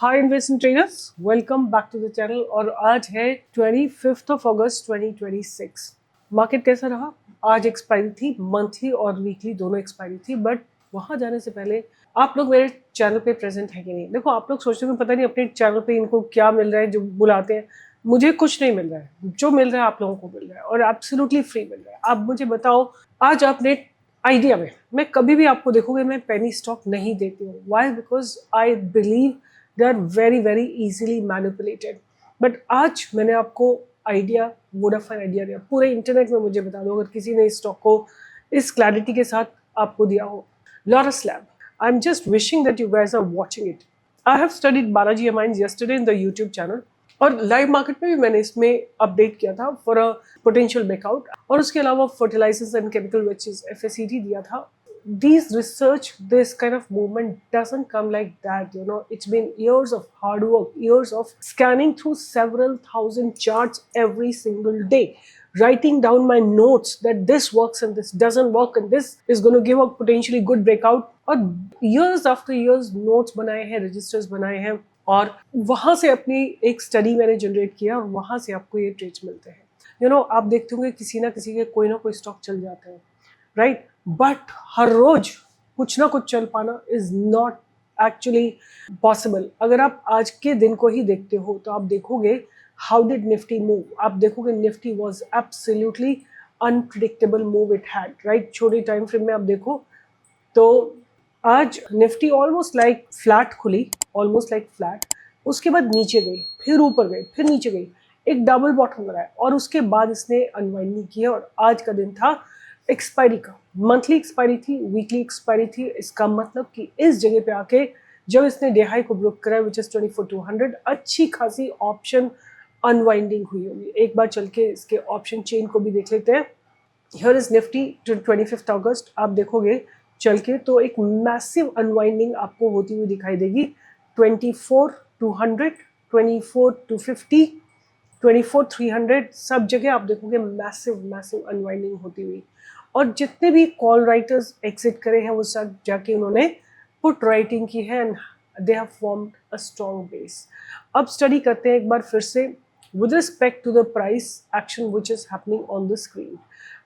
Hi investment traders, welcome back to the channel. और आज है 25 अगस्त 2026। मार्केट कैसा रहा? आज एक्सपायरी थी, मंथली और वीकली दोनों एक्सपायरी थी। बट वहाँ जाने से पहले आप लोग मेरे चैनल पे प्रेजेंट है कि नहीं? देखो, आप लोग सोचते हो पता नहीं अपने चैनल पे इनको क्या मिल रहा है जो बुलाते हैं। मुझे कुछ नहीं मिल रहा है, जो मिल रहा है आप लोगों को मिल रहा है और एब्सोल्युटली फ्री मिल रहा है। आप मुझे बताओ, आज आपने आइडिया में मैं कभी भी आपको देखोगे मैं पेनी स्टॉक नहीं देती हूँ। Why? Because I believe they are very very easily manipulated. But आज मैंने आपको आइडिया, वोडाफोन आइडिया दिया, पूरे इंटरनेट में मुझे बता दो अगर किसी ने इस स्टॉक को इस क्लैरिटी के साथ आपको दिया हो। Laurus lab, I am just wishing that you guys are watching it. I have studied Balaji Amines yesterday in the YouTube channel, और लाइव मार्केट में भी मैंने इसमें अपडेट किया था फॉर अ पोटेंशियल ब्रेकआउट। और उसके अलावा fertilisers and chemical which is FACT दिया था। These research, this kind of movement doesn't come like that. It's been years of hard work, years of scanning through several thousand charts every single day, writing down my notes that this works and this doesn't work and this is going to give a potentially good breakout. और years after years notes बनाए हैं, registers बनाए हैं, और वहां से अपनी एक स्टडी मैंने जनरेट किया और वहां से आपको ये ट्रेड्स मिलते हैं। आप देखते होंगे किसी ना किसी के कोई ना कोई स्टॉक चल जाते हैं, राइट? बट हर रोज कुछ ना कुछ चल पाना इज नॉट एक्चुअली पॉसिबल। अगर आप आज के दिन को ही देखते हो तो आप देखोगे हाउ डिड निफ्टी मूव। आप देखोगे Nifty was absolutely unpredictable move it had, right? छोटे टाइम फ्रेम में आप देखो तो आज निफ्टी ऑलमोस्ट लाइक फ्लैट खुली, ऑलमोस्ट लाइक फ्लैट, उसके बाद नीचे गई, फिर ऊपर गई, फिर नीचे गई, एक डबल बॉटम लगाया और उसके बाद इसने अनवाइंडिंग किया। और आज का दिन था एक्सपायरी का, मंथली एक्सपायरी थी, वीकली एक्सपायरी थी। इसका मतलब कि इस जगह पे आके जब इसने डेहाई को ब्रेक करा विच इज 24,200, अच्छी खासी ऑप्शन अनवाइंडिंग हुई होगी। एक बार चल के इसके ऑप्शन चेन को भी देख लेते हैं। हियर इज निफ्टी 25 अगस्त। आप देखोगे चल के तो एक मैसिव अनवाइंडिंग आपको होती हुई दिखाई देगी। 24,200, 24,250, 24,300, सब जगह आप देखोगे मैसिव मैसिव अनवाइंडिंग होती हुई। और जितने भी कॉल राइटर्स एग्जिट करे हैं वो सब जाके उन्होंने पुट राइटिंग की है and they have formed a strong base. अब स्टडी करते हैं एक बार फिर से with respect to the price action which is happening on the screen.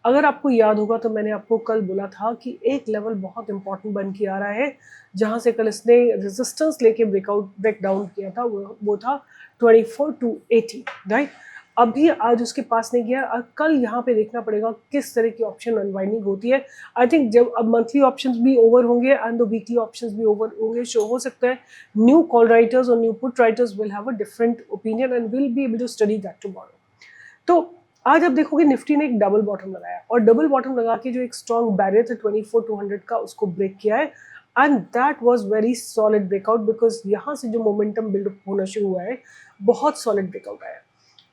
अगर आपको याद होगा तो मैंने आपको कल बोला था कि एक लेवल बहुत इंपॉर्टेंट बन के आ रहा है जहां से कल इसने रेजिस्टेंस लेके ब्रेक डाउन किया था, वो था 24,280, राइट? अभी आज उसके पास नहीं गया। कल यहाँ पे देखना पड़ेगा किस तरह की ऑप्शन अनवाइंडिंग होती है। आई थिंक जब अब मंथली ऑप्शंस भी ओवर होंगे एंड द वीकली ऑप्शंस भी ओवर होंगे, शो हो सकता है न्यू कॉल राइटर्स और new put writers will have a different opinion and will be able to study that tomorrow. तो आज आप देखोगे निफ्टी ने एक डबल बॉटम लगाया और डबल बॉटम लगा के जो एक स्ट्रॉन्ग बैरियर था 24,200 का उसको ब्रेक किया है and that was very solid breakout because यहाँ से जो मोमेंटम बिल्डअप होना शुरू हुआ है बहुत सॉलिड ब्रेकआउट आया।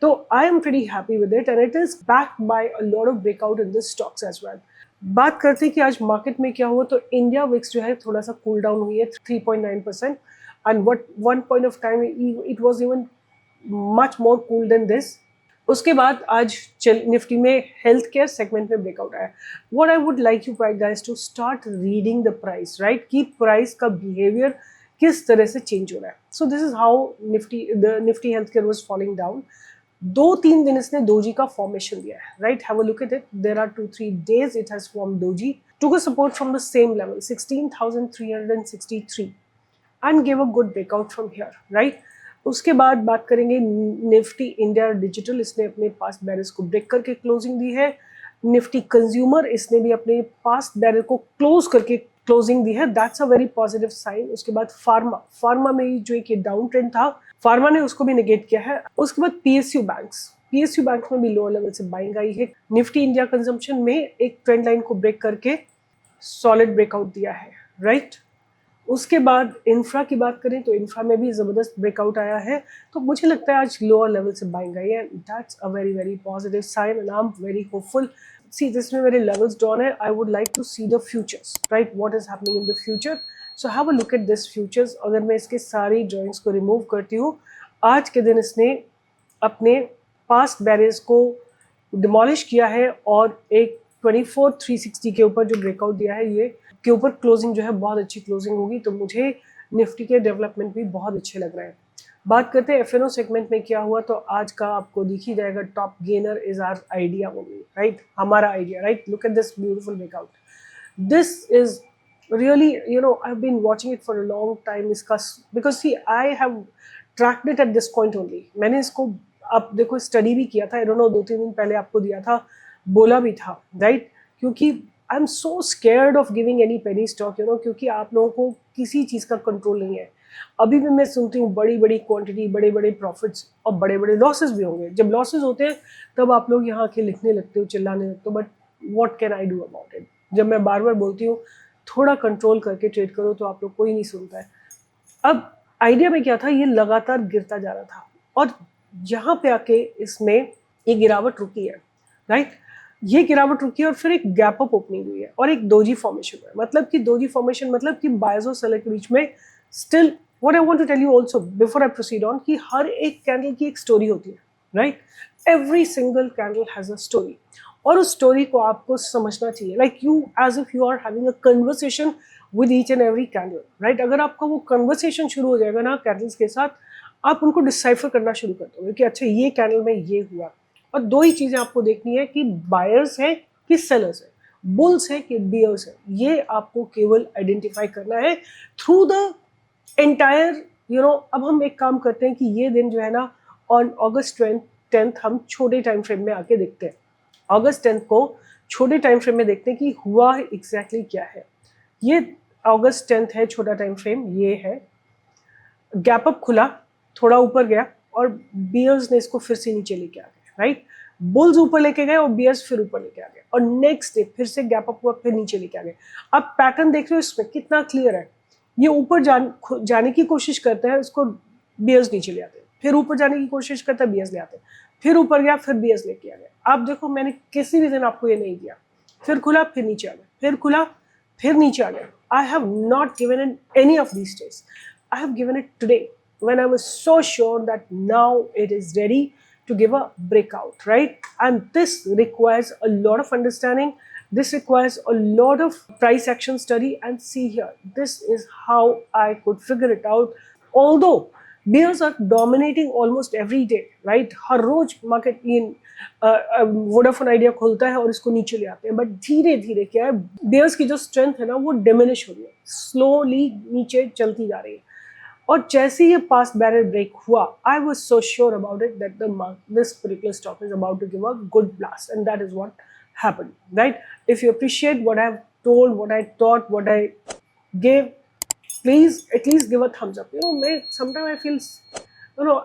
तो I am pretty happy with it and it is backed by a lot of breakout in this stocks as well. बात करते हैं कि आज मार्केट में क्या हुआ, तो इंडिया विक्स जो है थोड़ा सा कूल डाउन हुई है 3.9% and what one point of time it was even much more cool than this. उसके बाद आज निफ्टी में हेल्थ केयर सेगमेंट में ब्रेकआउट आया। What I would like you guys to start reading the price, right? कि price का behaviour किस तरह से चेंज हो रहा है। So this is how Nifty health care was falling down. 2-3 दिन इसने डोजी का फॉर्मेशन दिया है, right? Have a look at it. There are 2-3 days it has formed doji, took a support from the same level 16,363 and gave a good breakout from here, right? उसके बाद बात करेंगे Nifty India digital, इसने अपने past barriers को break करके closing दी है। निफ्टी कंज्यूमर, इसने भी अपने पास्ट बैरियर को क्लोज करके क्लोजिंग दी है, that's a very positive sign. उसके बाद फार्मा में जो एक डाउन ट्रेंड था, फार्मा ने उसको भी नेगेट किया है। उसके बाद पीएसयू बैंक में भी लोअर लेवल से बाइंग आई है। निफ्टी इंडिया कंजम्पशन में एक ट्रेंड लाइन को ब्रेक करके सॉलिड ब्रेकआउट दिया है, राइट? उसके बाद इंफ्रा की बात करें तो इंफ्रा में भी जबरदस्त ब्रेकआउट आया है। तो मुझे लगता है आज लोअर लेवल से बाइंग आई है, that's a very very positive sign and I am very hopeful. See this में मेरे लेवल्स डाउन है, I would like to see the futures, right? What is happening in the future. So have a look at this futures. अगर मैं इसके सारी drawings को remove करती हूँ, आज के दिन इसने अपने पास्ट बैरियर्स को डिमोलिश किया है और एक 24,360 के ऊपर जो ब्रेकआउट दिया है ये के ऊपर क्लोजिंग जो है बहुत अच्छी क्लोजिंग होगी। तो मुझे निफ्टी के डेवलपमेंट भी बहुत अच्छे लग रहे हैं। बात करते हैं एफएनओ सेगमेंट में क्या हुआ, तो आज का आपको दिख ही जाएगा, top gainer is our Idea move, right, हमारा Idea, right. Look at this beautiful breakout, this is really, I've been watching it for a long time, इसका because see I have tracked it at this point only। मैंने इसको आप देखो study भी किया था, I don't know 2-3 दिन पहले आपको दिया था, बोला भी था, राइट। क्योंकि I am so scared of giving any penny stock, क्योंकि आप लोगों को किसी चीज़ का कंट्रोल नहीं है। अभी भी मैं सुनती हूँ बड़ी बड़ी क्वांटिटी, बड़े बड़े प्रॉफिट्स और बड़े बड़े लॉसेस भी होंगे। जब लॉसेस होते हैं तब आप लोग यहाँ के लिखने लगते हो, चिल्लाने लगते हो, but what can I do about it. जब मैं बार बार बोलती हूँ थोड़ा कंट्रोल करके ट्रेड करो, तो आप लोग कोई नहीं सुनता है। अब आइडिया में क्या था, ये लगातार गिरता जा रहा था और यहाँ पे आके इसमें एक गिरावट रुकी है, राइट। ये गिरावट रुकी है और फिर एक गैप अप ओपनिंग हुई है और एक डोजी फॉर्मेशन है। मतलब कि डोजी फॉर्मेशन मतलब कि बायर्स और सेलर के बीच में still what I want to tell you also before I proceed on, कि हर एक कैंडल की एक स्टोरी होती है, right. Every single candle has a story और उस स्टोरी को आपको समझना चाहिए, like you as if you are having a conversation with each and every candle, right. अगर आपका वो कन्वर्सेशन शुरू हो जाएगा ना कैंडल्स के साथ, आप उनको डिसाइफर करना शुरू कर दोगे कि अच्छा ये कैंडल में ये हुआ। और दो ही चीज़ें आपको देखनी है कि बायर्स है कि सेलर्स है, बुल्स है कि बियर्स है, ये आपको केवल आइडेंटिफाई करना है थ्रू द एंटायर अब हम एक काम करते हैं कि ये दिन जो है ना, ऑन अगस्त 10th हम छोटे टाइम फ्रेम में आके देखते हैं। अगस्त 10th को छोटे टाइम फ्रेम में देखते हैं कि हुआ एग्जैक्टली क्या है। ये अगस्त 10th है, छोटा टाइम फ्रेम ये है, गैप अप खुला, थोड़ा ऊपर गया और बियर्स ने इसको फिर से नीचे लेके आ गए, राइट। बुल्स ऊपर लेके गए और बियर्स फिर ऊपर लेके आ गए और नेक्स्ट डे फिर से गैप अप हुआ, फिर नीचे लेके आ गए। अब पैटर्न देख रहे हो इसमें कितना क्लियर है, ये ऊपर जाने की कोशिश करता है, उसको बियर्स नीचे ले आते हैं, फिर ऊपर जाने की कोशिश करता है, बियर्स ले आते हैं, फिर ऊपर गया, फिर बियर्स लेके आ गए। आप देखो मैंने किसी भी दिन आपको ये नहीं दिया, फिर खुला फिर नीचे आ गया, फिर खुला फिर नीचे आ गया। I have not given in any of these days, I have given it today when I was so sure that now it is ready to give a breakout, right? And this requires a lot of understanding. This requires a lot of price action study. And see here, this is how I could figure it out. Although bears are dominating almost every day, right? हर रोज market in Vodafone Idea खोलता है और इसको नीचे ले आते हैं, बट धीरे धीरे क्या है, बेयर्स की जो स्ट्रेंथ है ना वो डिमिनिश हो रही है, स्लोली नीचे चलती जा रही है। और जैसे ये पास्ट बैरियर ब्रेक हुआ, I was so sure about it that this particular stock is about to give a good blast, and that is what happened, right. If you appreciate what I have told, what I thought, what I gave, please at least give a thumbs up। मैं sometimes I feel,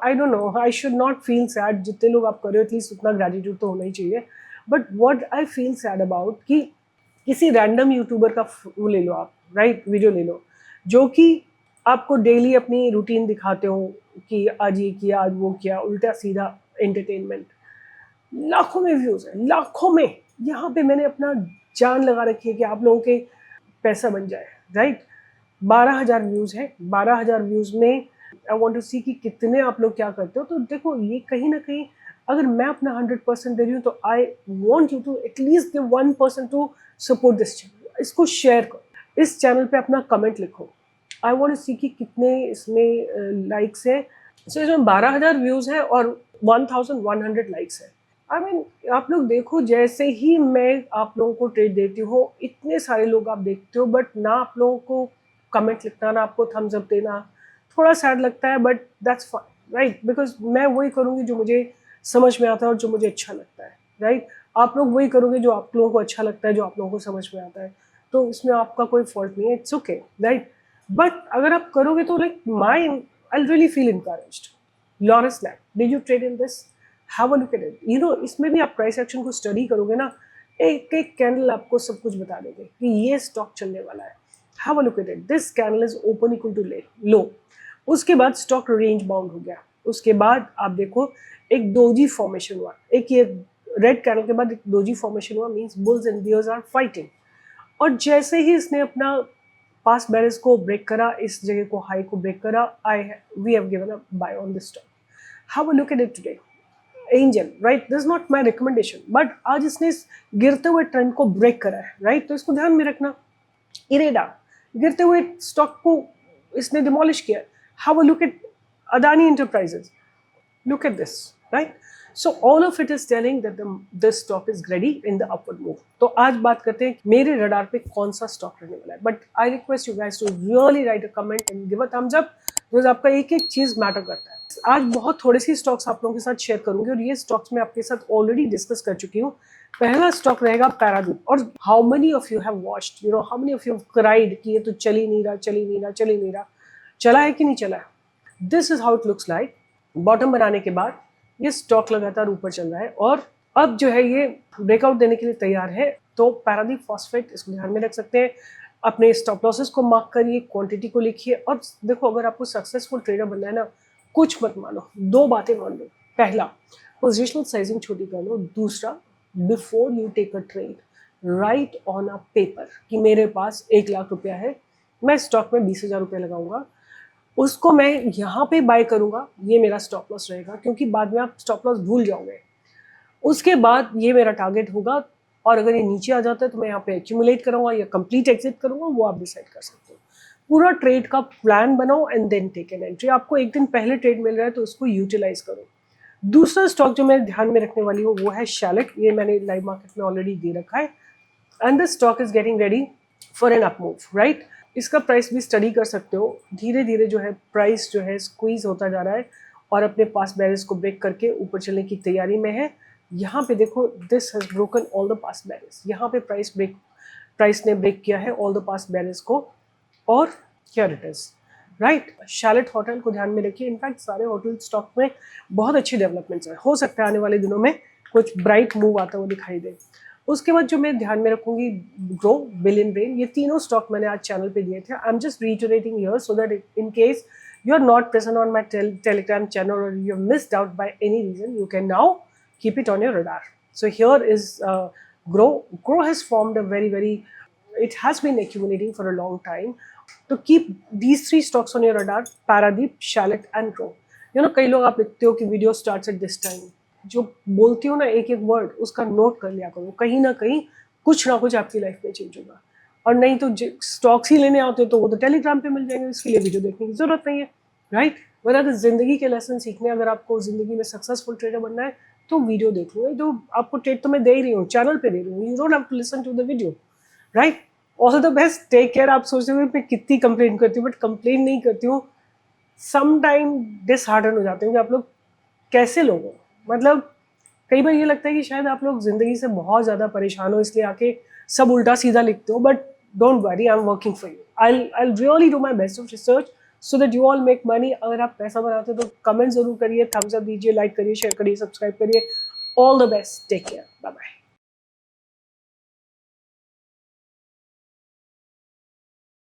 I don't know, I should not feel sad। जितने लोग आप कर रहे हो at least उतना gratitude तो होना ही चाहिए, but what I feel sad about कि किसी रैंडम यूट्यूबर का वो ले लो आप, राइट, वीडियो ले लो, जो कि आपको डेली अपनी रूटीन दिखाते हो कि आज ये किया, आज वो किया, उल्टा सीधा एंटरटेनमेंट, लाखों में व्यूज है, लाखों में। यहाँ पे मैंने अपना जान लगा रखी है कि आप लोगों के पैसा बन जाए, राइट। 12,000 व्यूज है, 12,000 व्यूज में आई वांट टू सी कि कितने आप लोग क्या करते हो। तो देखो ये कहीं ना कहीं अगर मैं अपना 100% दे रही हूँ, तो I want you to at least give 1% to support this channel. इसको शेयर करो, इस चैनल पे अपना कमेंट लिखो। आई वांट टू सी कि कितने इसमें लाइक्स है। सो इसमें 12,000 व्यूज है और 1,100 लाइक्स है। आई मीन आप लोग देखो, जैसे ही मैं आप लोगों को ट्रेड देती हूँ, इतने सारे लोग आप देखते हो, बट ना आप लोगों को कमेंट लिखना, ना आपको थम्स अप देना, थोड़ा सैड लगता है, but that's fine, right. Because मैं वही करूँगी जो मुझे समझ में आता है और जो मुझे अच्छा लगता है, राइट। आप लोग वही करोगे जो आप लोगों को अच्छा लगता है, जो आप लोगों को समझ में आता है, तो इसमें आपका कोई फॉल्ट नहीं है, इट्स ओके, राइट। बट अगर आप करोगे तो like my I really feel encouraged. Lawrence lab, did you trade in this? Have a look at it. इसमें भी आप प्राइस एक्शन को स्टडी करोगे ना, एक एक कैंडल आपको सब कुछ बता देंगे कि ये स्टॉक चलने वाला है। Have a look at it, this candle is open equal to low, उसके बाद स्टॉक रेंज बाउंड हो गया, उसके बाद आप देखो एक डोजी फॉर्मेशन हुआ, एक ये रेड कैंडल के बाद एक डोजी फॉर्मेशन हुआ, means bulls and bears are fighting. और जैसे ही इसने अपना पास्ट बैरियर्स को ब्रेक करा, इस जगह को हाई को ब्रेक करा, we have given a buy on this stock. Have a look at it today, Angel, right. This is not my recommendation, but आज इसने इस गिरते हुए ट्रेंड को ब्रेक करा है, राइट। तो इसको ध्यान में रखना। इरेडा गिरते हुए स्टॉक को इसने डिमोलिश किया. Have a look eight Adani enterprises, look at this, right? So all of it is telling that this stock is ready in the upward move. तो आज बात करते हैं मेरे रडार पे कौन सा स्टॉक रहने वाला है. But I request you guys to really write a comment and give a thumbs up, because आपका एक एक चीज मैटर करता है. आज बहुत थोड़े सी स्टॉक्स आप लोगों के साथ शेयर करूंगी और ये स्टॉक्स मैं आपके साथ ऑलरेडी डिस्कस कर चुकी हूँ. पहला स्टॉक रहेगा पैराडीप. और how many of you have watched, you know, how many of you have cried कि ये तो चल ही नहीं रहा, चल ही नहीं रहा, चल ही नहीं रहा. चला है कि नहीं चला है? This is how it looks like. Bottom बनाने के बाद ये स्टॉक लगातार ऊपर चल रहा है और अब जो है ये ब्रेकआउट देने के लिए तैयार है. तो पैराडीप फॉस्फेट, इसको ध्यान में रख सकते हैं. अपने स्टॉप लॉसेस को मार्क करिए, क्वांटिटी को लिखिए. और देखो, अगर आपको सक्सेसफुल ट्रेडर बनना है ना, कुछ मत मानो, दो बातें मान लो. पहला, पोजिशनल साइजिंग छोटी कर लो. दूसरा, before you take a trade, right on a paper कि मेरे पास 1 लाख रुपया है, मैं स्टॉक में 20,000 रुपये लगाऊंगा, उसको मैं यहाँ पे बाय करूंगा, ये मेरा स्टॉप लॉस रहेगा. क्योंकि बाद में आप स्टॉप लॉस भूल जाओगे. उसके बाद ये मेरा टारगेट होगा और अगर ये नीचे आ जाता है तो मैं यहाँ पे एक्यूमुलेट करूंगा या कंप्लीट एग्जिट करूंगा, वो आप डिसाइड कर सकते हो. पूरा ट्रेड का प्लान बनाओ and then take an entry. आपको एक दिन पहले ट्रेड मिल रहा है तो उसको यूटिलाइज करो. दूसरा स्टॉक जो मैं ध्यान में रखने वाली हूँ वो है शैलेट. ये मैंने लाइव मार्केट में ऑलरेडी दे रखा है and the stock is getting ready for an up move, right. इसका प्राइस भी स्टडी कर सकते हो. धीरे धीरे जो है प्राइस जो है स्क्वीज होता जा रहा है और अपने पास बैरियर्स को ब्रेक करके ऊपर चलने की तैयारी में है. यहाँ पे देखो, this has broken all the past barriers. यहाँ पे प्राइस ने ब्रेक किया है ऑल द पास्ट बैरियर्स को और here it is, right. Chalet hotel को ध्यान में रखिए. इनफैक्ट सारे होटल स्टॉक में बहुत अच्छी डेवलपमेंट्स है. हो सकता है आने वाले दिनों में कुछ ब्राइट मूव आता हुआ दिखाई दे. उसके बाद जो मैं ध्यान में रखूंगी, ग्रो, बिलियन ब्रेन. ये तीनों स्टॉक मैंने आज चैनल पे दिए थे. आई am just reiterating here so that in case you are not present on my telegram channel or you have missed out by any reason, you can now keep it on your radar. So here is grow. Grow has formed a very, it has been accumulating for a long time. So keep these 3 stocks on your radar: Paradeep, Shallot and Grow. You know, कई लोग आप लिखते हो कि video starts at this time. जो बोलती हो ना एक एक वर्ड, उसका नोट कर लिया करो. कहीं ना कहीं कुछ ना कुछ आपकी लाइफ में चेंज होगा. और नहीं तो स्टॉक्स ही लेने आते हो तो वो तो टेलीग्राम पे मिल जाएंगे, इसके लिए वीडियो देखने की जरूरत नहीं है, राइट. वरना अगर जिंदगी के लेसन सीखने, अगर आपको जिंदगी में सक्सेसफुल ट्रेडर बनना है तो वीडियो देख लो. जो आपको ट्रेड तो मैं दे ही रही हूँ, चैनल पे दे रही हूँ. You don't have to listen to the video, right. All the best, take care. आप सोच रहे हो मैं कितनी कंप्लेन करती हूँ, बट कंप्लेन नहीं करती हूँ. सम टाइम डिसहार्टन हो जाते हैं कि आप लोग कैसे लोग हो. मतलब कई बार ये लगता है कि शायद आप लोग जिंदगी से बहुत ज्यादा परेशान हो, इसलिए आके सब उल्टा सीधा लिखते हो. But don't worry, I am working for you. I really do my best of research so that you all make money. अगर आप पैसा बनाते हो तो कमेंट जरूर करिए, थम्स अप दीजिए, लाइक करिए, शेयर करिए, सब्सक्राइब करिए. All the best, take care, bye bye.